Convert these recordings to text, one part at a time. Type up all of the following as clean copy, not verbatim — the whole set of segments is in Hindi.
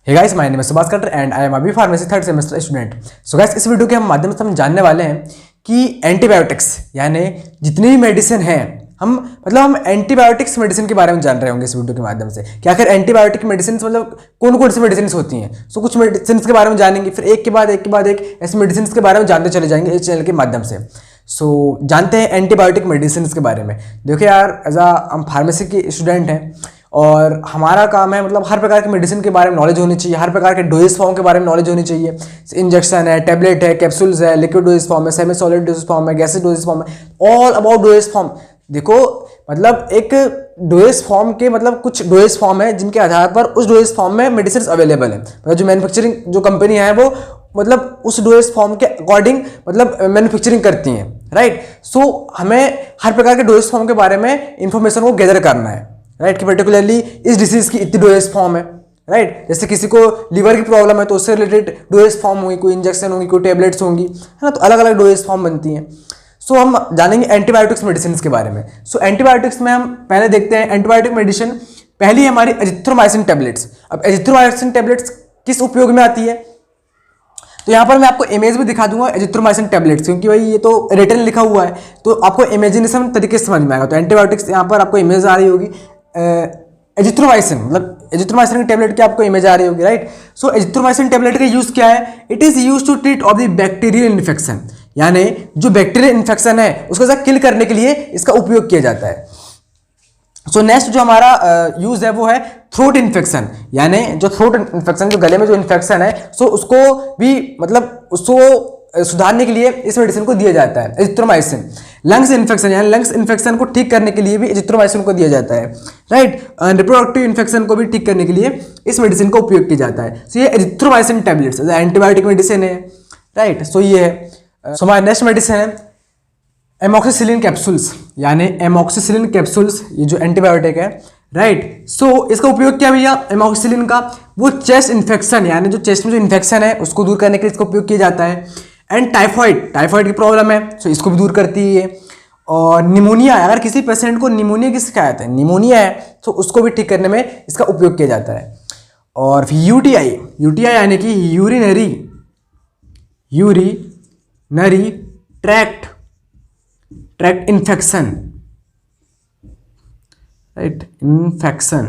Hey guys, my name is Subhash Kattar and I am अभी pharmacy third semester student. So guys, इस वीडियो के माध्यम से हम जानने वाले हैं कि एंटीबायोटिक्स यानी जितनी भी मेडिसिन है हम एंटीबायोटिक्स मेडिसिन के बारे में जान रहे होंगे इस वीडियो के माध्यम से कि आखिर एंटीबायोटिक मेडिसिन मतलब कौन कौन सी मेडिसिन होती हैं। सो कुछ मेडिसिन के बारे में जानेंगे, फिर एक के बाद एक ऐसी मेडिसिन के बारे में जानते चले जाएंगे इस चैनल के माध्यम से। सो जानते हैं एंटीबायोटिक मेडिसिन के बारे में। देखिए यार, हम फार्मेसी के स्टूडेंट हैं और हमारा काम है मतलब हर प्रकार की मेडिसिन के बारे में नॉलेज होनी चाहिए, हर प्रकार के डोजेस फॉर्म के बारे में नॉलेज होनी चाहिए। इंजेक्शन है, टैबलेट है, कैप्सूल्स है, लिक्विड डोजेस फॉर्म है, सेमी सॉलिड डोजेस फॉर्म है, गैसेस डोजेस फॉर्म है, ऑल अबाउट डोजेस फॉर्म। देखो मतलब एक डोजेस फॉर्म के मतलब कुछ डोजेस फॉर्म है जिनके आधार पर उस डोजेस फॉर्म में मेडिसिन अवेलेबल है। मतलब जो मैन्युफैक्चरिंग जो कंपनी है वो मतलब उस डोजेस फॉर्म के अकॉर्डिंग मतलब मैन्युफैक्चरिंग करती हैं, राइट। सो हमें हर प्रकार के डोजेस फॉर्म के बारे में इंफॉर्मेशन को गैदर करना है, राइट। कि पर्टिकुलरली इस डिसीज की इतनी डोजेस फॉर्म है, राइट। जैसे किसी को लीवर की प्रॉब्लम है तो उससे रिलेटेड डोजेस फॉर्म होगी, कोई इंजेक्शन होगी, कोई टेबलेट्स होंगी, है ना। तो अलग अलग डोजेस फॉर्म बनती हैं। सो हम जानेंगे एंटीबायोटिक्स मेडिसिन के बारे में। सो एंटीबायोटिक्स में हम पहले देखते हैं एंटीबायोटिक मेडिसिन। पहली है हमारी एजिथ्रोमाइसिन टैबलेट्स। अब एजिथ्रोमाइसिन टैबलेट्स किस उपयोग में आती है, तो यहाँ पर मैं आपको इमेज भी दिखा दूंगा एजिथ्रोमाइसिन टैबलेट्स, क्योंकि भाई ये तो रिटन लिखा हुआ है तो आपको इमेजिनेशन तरीके से समझ में आएगा। तो एंटीबायोटिक्स यहाँ पर आपको इमेज आ रही होगी एजिथ्रोमाइसिन, मतलब एजिथ्रोमाइसिन की टैबलेट की आपको इमेज आ रही होगी, राइट। सो एजिथ्रोमाइसिन टैबलेट का यूज क्या है? It is use to treat of the bacterial infection, यानी जो बैक्टीरियल इन्फेक्शन है उसको किल करने के लिए इसका उपयोग किया जाता है। सो नेक्स्ट जो हमारा यूज है वो है थ्रोट इन्फेक्शन, यानी जो थ्रोट इन्फेक्शन, जो गले में जो इन्फेक्शन है सो उसको भी मतलब उसको सुधारने के लिए इस मेडिसिन को दिया जाता है एजिथ्रोमाइसिन। लंग्स इन्फेक्शन यानी लंग्स इन्फेक्शन को ठीक करने के लिए भी एजिथ्रोमाइसिन को दिया जाता है, राइट। रिप्रोडक्टिव इन्फेक्शन को भी ठीक करने के लिए इस मेडिसिन का उपयोग किया जाता है। सो ये एजिथ्रोमाइसिन टैबलेट्स एंटीबायोटिक मेडिसिन है, राइट। सो ये है। सो हमारा नेक्स्ट मेडिसिन है एमोक्सिसिलिन कैप्सूल्स, यानी एमोक्सिसिलिन कैप्सूल्स, ये जो एंटीबायोटिक है, राइट। सो इसका उपयोग क्या भैया एमोक्सिसिलिन का? वो चेस्ट इन्फेक्शन यानी जो चेस्ट में जो इन्फेक्शन है उसको दूर करने के लिए इसका उपयोग किया जाता है। एंड टाइफाइड की प्रॉब्लम है सो इसको भी दूर करती है ये। और निमोनिया, अगर किसी पेशेंट को निमोनिया की शिकायत है, निमोनिया है तो उसको भी ठीक करने में इसका उपयोग किया जाता है। और फिर यूटीआई यानी कि urinary tract infection, right, infection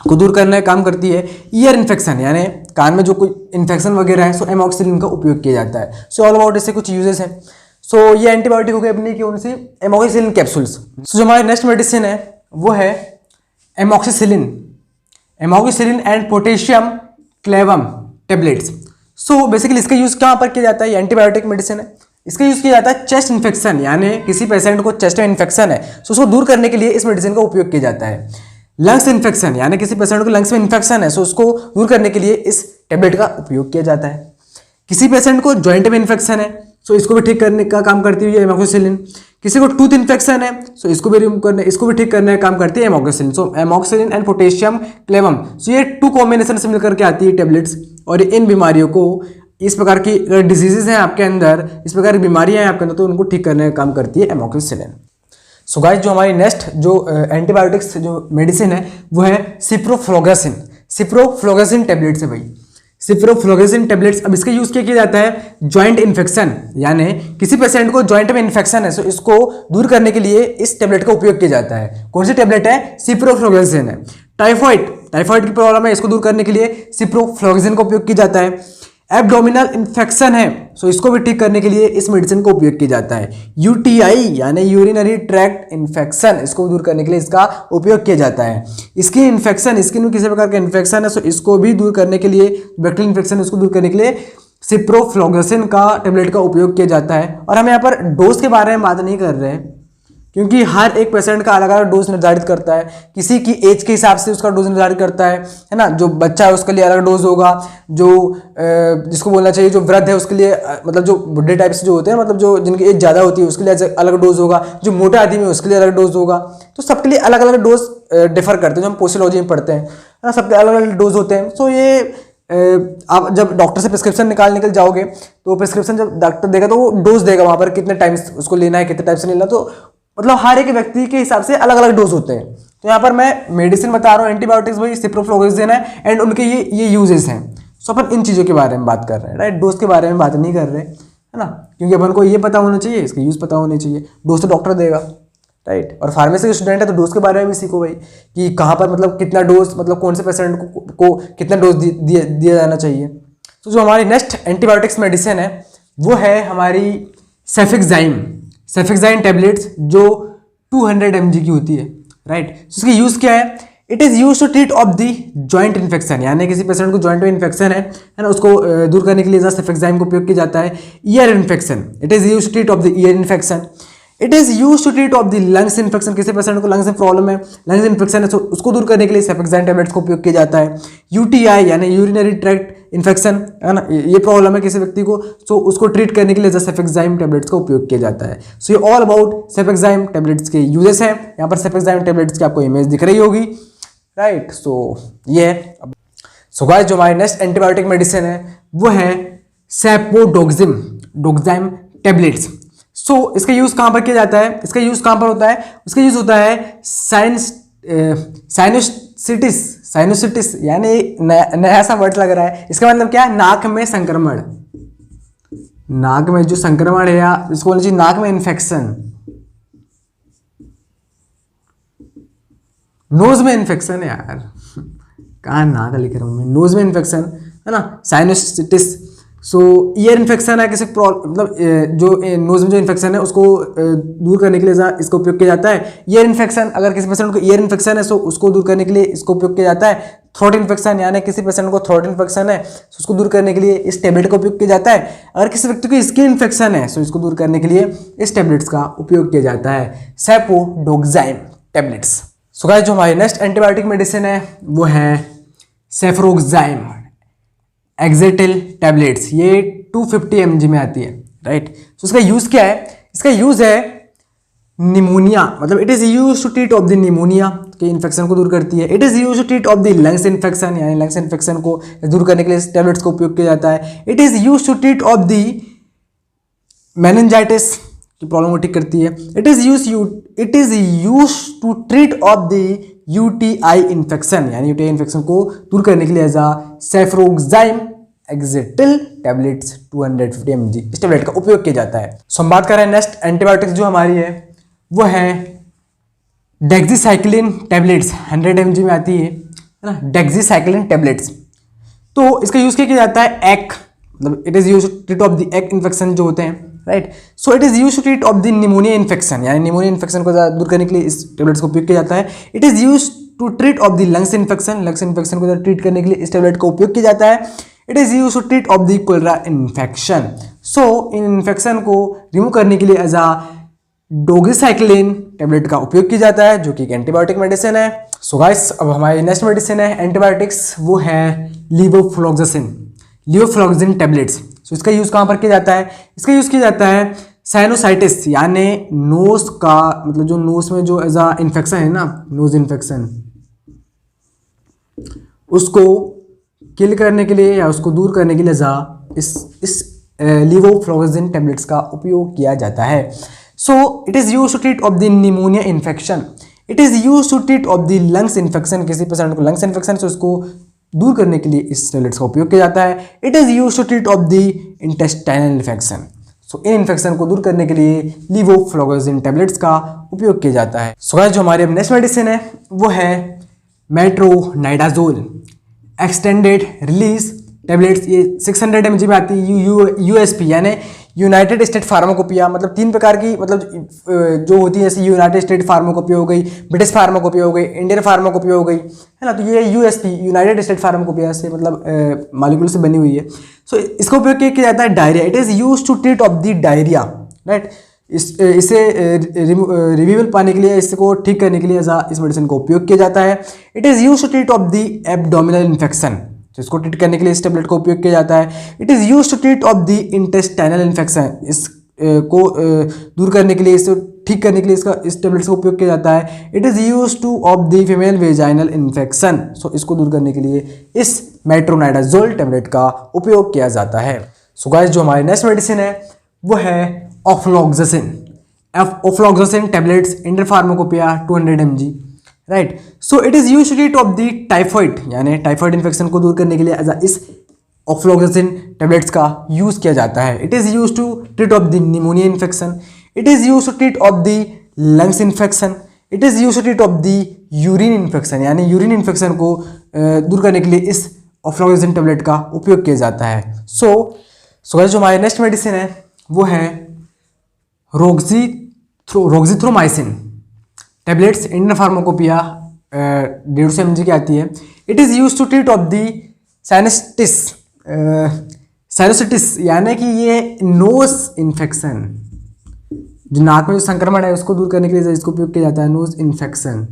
को दूर करने का काम करती है। ईयर इन्फेक्शन यानी कान में जो कोई इन्फेक्शन वगैरह है सो एमोक्सिसिलिन का उपयोग किया जाता है। सो ऑल अबाउट इससे कुछ यूजेस हैं। सो ये एंटीबायोटिक हो गए अपनी की उनसे एमोक्सिसिलिन कैप्सूल्स। सो जो हमारी नेक्स्ट मेडिसिन है वो है amoxicillin and potassium clavam tablets. So basically इसका यूज कहाँ पर किया जाता है? ये एंटीबायोटिक मेडिसिन है, इसका यूज किया जाता है चेस्ट इन्फेक्शन, यानी किसी पेशेंट को चेस्ट में इन्फेक्शन है तो उसको दूर करने के लिए इस मेडिसिन का उपयोग किया जाता है। लंग्स इन्फेक्शन यानी किसी पेशेंट को लंग्स में इन्फेक्शन है सो उसको दूर करने के लिए इस टैबलेट का उपयोग किया जाता है। किसी पेशेंट को जॉइंट में इन्फेक्शन है सो इसको भी ठीक करने का काम करती है एमोक्सिसिलिन। किसी को टूथ इन्फेक्शन है सो इसको भी ठीक करने का काम करती है amoxicillin. So amoxicillin and potassium clavam, so ये 2 कॉम्बिनेशन से मिलकर के आती है टैबलेट्स। और इन बीमारियों को, इस प्रकार की डिजीजेज हैं आपके अंदर, इस प्रकार की बीमारियां हैं आपके अंदर, तो उनको ठीक करने का काम करती है एमोक्सिसिलिन। सो गाइस, जो हमारी नेक्स्ट जो एंटीबायोटिक्स जो मेडिसिन है वो है सिप्रोफ्लोक्सासिन टैबलेट्स है भाई। सिप्रोफ्लोक्सासिन टैबलेट्स, अब इसका यूज क्या किया जाता है? जॉइंट इन्फेक्शन, यानी किसी पेशेंट को जॉइंट में इन्फेक्शन है सो इसको दूर करने के लिए इस टैबलेट का उपयोग किया जाता है। कौन सी टैबलेट है? सिप्रोफ्लोक्सासिन है। टाइफाइड की प्रॉब्लम है, इसको दूर करने के लिए सिप्रोफ्लोक्सासिन का उपयोग किया जाता है। एब्डोमिनल इन्फेक्शन है सो इसको भी ठीक करने के लिए इस मेडिसिन का उपयोग किया जाता है। यूटीआई यानी यूरिनरी ट्रैक्ट इन्फेक्शन, इसको दूर करने के लिए इसका उपयोग किया जाता है। स्किन इन्फेक्शन, स्किन में किसी प्रकार का इन्फेक्शन है सो इसको भी दूर करने के लिए, बैक्टीरियल इन्फेक्शन उसको दूर करने के लिए सिप्रोफ्लोक्सासिन का टैबलेट का उपयोग किया जाता है। और हम यहाँ पर डोज के बारे में बात नहीं कर रहे हैं क्योंकि हर एक पेशेंट का अलग अलग डोज निर्धारित करता है, किसी की एज के हिसाब से उसका डोज निर्धारित करता है ना। जो बच्चा है उसके लिए अलग डोज होगा, जो जिसको बोलना चाहिए जो वृद्ध है उसके लिए मतलब जो बुढ़े टाइप से जो होते हैं मतलब जो जिनकी एज ज़्यादा होती है उसके लिए अलग डोज होगा, जो मोटा आदमी है उसके लिए अलग डोज होगा। तो सबके लिए अलग अलग डोज डिफर करते हैं, जो हम पोस्टोलॉजी में पढ़ते हैं ना, सबके अलग अलग डोज होते हैं। सो ये आप जब डॉक्टर से प्रिस्क्रिप्शन निकल जाओगे तो प्रिस्क्रिप्शन जब डॉक्टर देगा तो वो डोज देगा वहाँ पर कितने टाइम्स उसको लेना है, कितने टाइप से लेना, तो मतलब हर एक व्यक्ति के हिसाब से अलग अलग डोज होते हैं। तो यहाँ पर मैं मेडिसिन बता रहा हूँ, एंटीबायोटिक्स भाई सिप्रोफ्लोक्सासिन है एंड उनके ये यूजेस हैं। सो अपन इन चीज़ों के बारे में बात कर रहे हैं, राइट। डोज के बारे में बात नहीं कर रहे, है ना, क्योंकि अपन को ये पता होना चाहिए, इसका यूज़ पता होना चाहिए। डोज तो डॉक्टर देगा, राइट। और फार्मेसी के स्टूडेंट है तो डोज के बारे में भी सीखो भाई, कि कहाँ पर मतलब कितना डोज, मतलब कौन से पेशेंट को कितना डोज दिया जाना चाहिए। तो जो हमारी नेक्स्ट एंटीबायोटिक्स मेडिसिन है वो है हमारी सेफेक्साइन टैबलेट्स, जो 200 mg की होती है, राइट। तो इसका यूज़ क्या है? It is use to treat of the joint infection, यानी किसी पेशेंट को जॉइंट में इन्फेक्शन है ना, उसको दूर करने के लिए सेफेक्साइन का उपयोग किया जाता है। Ear infection, it is use to treat of the ear infection. It is use to treat of the lungs infection, किसी पेशेंट को लंग्स में प्रॉब्लम है, लंग्स इन्फेक्शन है, तो उसको दूर करने के लिए सेफेक्साइन टैबलेट्स का उपयोग किया जाता है। यूटीआई यानी यूरिनरी ट्रैक्ट इन्फेक्शन, है ना, ये प्रॉब्लम है किसी व्यक्ति को, तो उसको ट्रीट करने के लिए सेफेक्साइन टैबलेट्स का उपयोग किया जाता है। सो ये ऑल अबाउट सेफेक्साइन टैबलेट्स के यूजेस हैं। यहाँ पर सेफेक्साइन टैबलेट्स की आपको इमेज दिख रही होगी, राइट। सो ये है। सो गाइस, जो हमारी नेक्स्ट एंटीबायोटिक मेडिसिन है वो है सेपोडोक्सिम टैबलेट्स। सो इसका यूज कहाँ पर किया जाता है? इसका यूज कहाँ पर होता है? इसका यूज होता है साइनोसिटिस, यानी नया सा वर्ड लग रहा है। इसका मतलब क्या है? नाक में संक्रमण, नाक में जो संक्रमण है, या इसको बोलना चाहिए नाक में इन्फेक्शन, नोज में इन्फेक्शन है यार, कहाँ नाक लिख रहा हूँ मैं, नोज में इन्फेक्शन है ना, साइनोसिटिस। सो ईयर इन्फेक्शन है, किसी मतलब जो नोज में जो इन्फेक्शन है उसको दूर करने के लिए इसका उपयोग किया जाता है। ईयर इन्फेक्शन, अगर किसी पेशेंट को ईयर इन्फेक्शन है तो उसको दूर करने के लिए इसको उपयोग किया जाता है। थ्रोट इन्फेक्शन, यानी किसी पेशेंट को थ्रोट इन्फेक्शन है तो उसको दूर करने के लिए इस टैबलेट का उपयोग किया जाता है। अगर किसी व्यक्ति को स्किन इन्फेक्शन है तो इसको दूर करने के लिए इस टैबलेट्स का उपयोग किया जाता है, सेपोडोक्साइम टैबलेट्स। सो गाइस, जो हमारी नेक्स्ट एंटीबायोटिक मेडिसिन है वो है सेफ्रोक्साइम एक्जेटिल टैबलेट्स। ये 250 mg में आती है, राइट। तो इसका यूज़ क्या है? इसका यूज़ है निमोनिया, मतलब it is use to treat of the pneumonia के इन्फेक्शन को दूर करती है। It is use to treat of the lungs infection, यानी लंग्स इन्फेक्शन को दूर करने के लिए इस टैबलेट्स का उपयोग किया जाता है। It is use to treat of the meningitis की प्रॉब्लम को ठीक करती है। It is use to treat of the UTI infection, यानी यूटीआई इन्फेक्शन को दूर करने के लिए as cefuroxime axetil tablets 250 mg इस टैबलेट का उपयोग किया जाता है। सो हम बात कर रहे हैं नेक्स्ट एंटीबायोटिक्स जो हमारी है वो है डेक्सीसाइक्लिन टैबलेट्स, 100 mg में आती है ना, डेक्सीसाइक्लिन टैबलेट्स। तो इसका यूज क्या किया जाता है? एक, मतलब it is use to treat of the एक इन्फेक्शन जो होते हैं, right. So it is use to treat of the pneumonia infection, यानी निमोनिया इन्फेक्शन को दूर करने के लिए इस टैबलेट्स का उपयोग किया जाता है। It is use to treat of the lungs infection को ट्रीट करने के लिए इस टैबलेट का उपयोग किया जाता है। It is use to treat of the cholera infection. So इन इन्फेक्शन को रिमूव करने के लिए एज डोक्सीसाइक्लिन टैबलेट का उपयोग किया जाता है, जो कि एक एंटीबायोटिक मेडिसिन है। सो गाइस, अब हमारी नेक्स्ट मेडिसिन है एंटीबायोटिक्स, वो है लीवोफ्लॉक्सासिन टैबलेट्स। सो इसका यूज कहाँ पर किया जाता है? इसका यूज किया जाता है साइनोसाइटिस, यानी नोज का, मतलब जो नोज में जो एज इन्फेक्शन है ना, नोज इन्फेक्शन, उसको किल करने के लिए या उसको दूर करने के लिए इस लीवोफ्लॉक्सासिन टैबलेट्स का उपयोग किया जाता है। So it is use to treat of the pneumonia infection. It is use to treat of the lungs infection, किसी पेशेंट को लंग्स इन्फेक्शन से उसको दूर करने के लिए इस टैबलेट्स का उपयोग किया जाता है। It is use to treat of the intestinal infection. So इन इन्फेक्शन को दूर करने के लिए लीवोफ्लॉक्सासिन टैबलेट्स का उपयोग किया जाता है। सो गाइस, जो हमारी अब नेक्स्ट मेडिसिन है वो है मेट्रोनाइडाजोल एक्सटेंडेड रिलीज टैबलेट्स। ये 600 mg में आती है, यूएसपी यानी यूनाइटेड स्टेट फार्माकोपिया, मतलब 3 प्रकार की, मतलब जो होती है, जैसे यूनाइटेड स्टेट फार्माकोपिया हो गई, ब्रिटिश फार्माकोपिया हो गई, इंडियन फार्माकोपिया हो गई, है ना। तो ये यूएसपी यूनाइटेड स्टेट फार्माकोपिया से, मतलब मॉलिक्यूल से बनी हुई है। सो इसका उपयोग किया जाता है diarrhoea. It is use to treat of the diarrhoea, right. इसे रिव्यूअल पाने के लिए, इसको ठीक करने के लिए इस मेडिसिन का उपयोग किया जाता है। It is use to treat of the abdominal infection, तो इसको ट्रीट करने के लिए इस टैबलेट का उपयोग किया जाता है। It is use to treat of the intestinal infection, इसको दूर करने के लिए, इसको ठीक करने के लिए इस टैबलेट्स का उपयोग किया जाता है। It is use to of the female vaginal infection, so इसको दूर करने के लिए इस मेट्रोनाइडाजोल टैबलेट का उपयोग किया जाता है। सो गाइस, जो हमारी नेक्स्ट मेडिसिन है वो है ofloxacin tablets, Indian pharmacopoeia 200 mg, right. So it is use to treat of the typhoid, यानी टाइफॉइड इन्फेक्शन को दूर करने के लिए इस ऑफ्लोक्सासिन टेबलेट्स का यूज़ किया जाता है। It is use to treat of the pneumonia infection, it is use to treat of the lungs infection, it is use to treat of the urine infection, यानी यूरिन इन्फेक्शन को दूर करने के लिए इस ऑफ्लोक्सासिन टेबलेट का उपयोग किया जाता है। सो जो हमारी नेक्स्ट मेडिसिन है वो है roxithromycin tablets, Indian pharmacopoeia 150 mg की आती है। It is use to treat of the sinusitis, यानी कि ये नोज इन्फेक्शन, जो नाक में जो संक्रमण है उसको दूर करने के लिए इसको उपयोग किया जाता है, नोज इन्फेक्शन।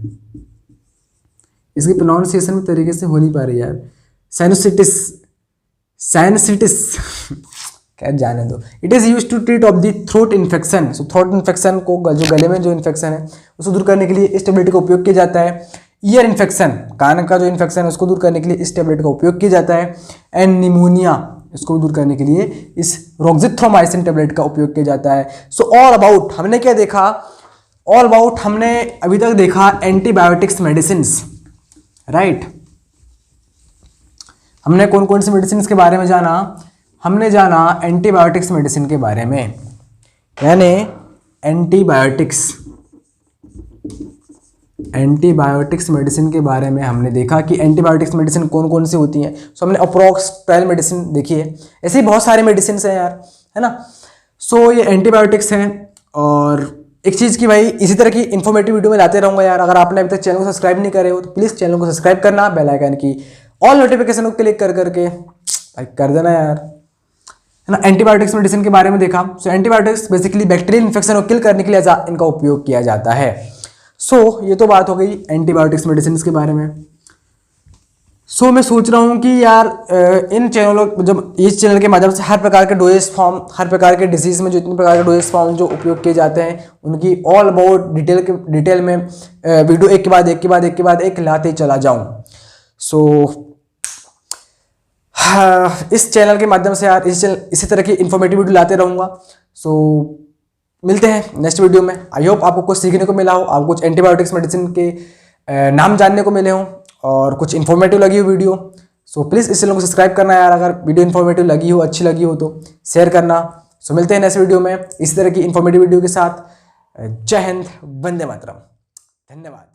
इसकी प्रोनाउंसिएशन में तरीके से हो नहीं पा रही यार, साइनोसिटिस खैर जाने दो। It is use to treat of the throat infection, so throat infection को, जो गले में जो इन्फेक्शन है उसको दूर करने के लिए इस टेबलेट का उपयोग किया जाता है। ईयर इन्फेक्शन, कान का जो इन्फेक्शन है उसको दूर करने के लिए इस टेबलेट का उपयोग किया जाता है। एंड निमोनिया, इसको दूर करने के लिए इस रोक्जिथ्रोमाइसिन टेबलेट का उपयोग किया जाता है। सो ऑल अबाउट हमने क्या देखा, ऑल अबाउट हमने अभी तक देखा एंटीबायोटिक्स मेडिसिन, राइट। हमने कौन कौन सी मेडिसिन के बारे में जाना, हमने जाना एंटीबायोटिक्स मेडिसिन के बारे में, यानी एंटीबायोटिक्स मेडिसिन के बारे में हमने देखा कि एंटीबायोटिक्स मेडिसिन कौन कौन सी होती हैं। सो हमने अप्रोक्स 12 मेडिसिन देखी है, ऐसे ही बहुत सारे मेडिसिन हैं यार, है ना। सो ये एंटीबायोटिक्स हैं। और एक चीज़ की भाई, इसी तरह की इन्फॉर्मेटिव वीडियो में लाते रहूँगा यार। अगर आपने अभी तक चैनल को सब्सक्राइब नहीं करे हो तो प्लीज़ चैनल को सब्सक्राइब करना, बेल आइकन की ऑल नोटिफिकेशन को क्लिक कर करके भाई कर देना यार, है ना। एंटीबायोटिक्स मेडिसिन के बारे में देखा। सो एंटीबायोटिक्स बेसिकली बैक्टीरियल इन्फेक्शन को किल करने के लिए इनका उपयोग किया जाता है। सो ये तो बात हो गई एंटीबायोटिक्स मेडिसिन के बारे में। सो मैं सोच रहा हूँ कि यार इन चैनलों, जब इस चैनल के माध्यम से हर प्रकार के डोजेस फॉर्म, हर प्रकार के डिजीज़ में जो इतने प्रकार के डोजेस फॉर्म जो उपयोग किए जाते हैं उनकी ऑल अबाउट डिटेल में वीडियो एक के बाद एक लाते चला जाऊँ। सो इस चैनल के माध्यम से यार इसी तरह की इन्फॉर्मेटिव वीडियो लाते रहूँगा। सो मिलते हैं नेक्स्ट वीडियो में। आई होप आपको कुछ सीखने को मिला हो, आपको कुछ एंटीबायोटिक्स मेडिसिन के नाम जानने को मिले हों और कुछ इन्फॉर्मेटिव लगी हो वीडियो। सो प्लीज़ इस चैनल को सब्सक्राइब करना यार, अगर वीडियो इन्फॉर्मेटिव लगी हो, अच्छी लगी हो तो शेयर करना। सो मिलते हैं नेक्स्ट वीडियो में इसी तरह की इन्फॉर्मेटिव वीडियो के साथ। जय हिंद, वंदे मातरम, धन्यवाद।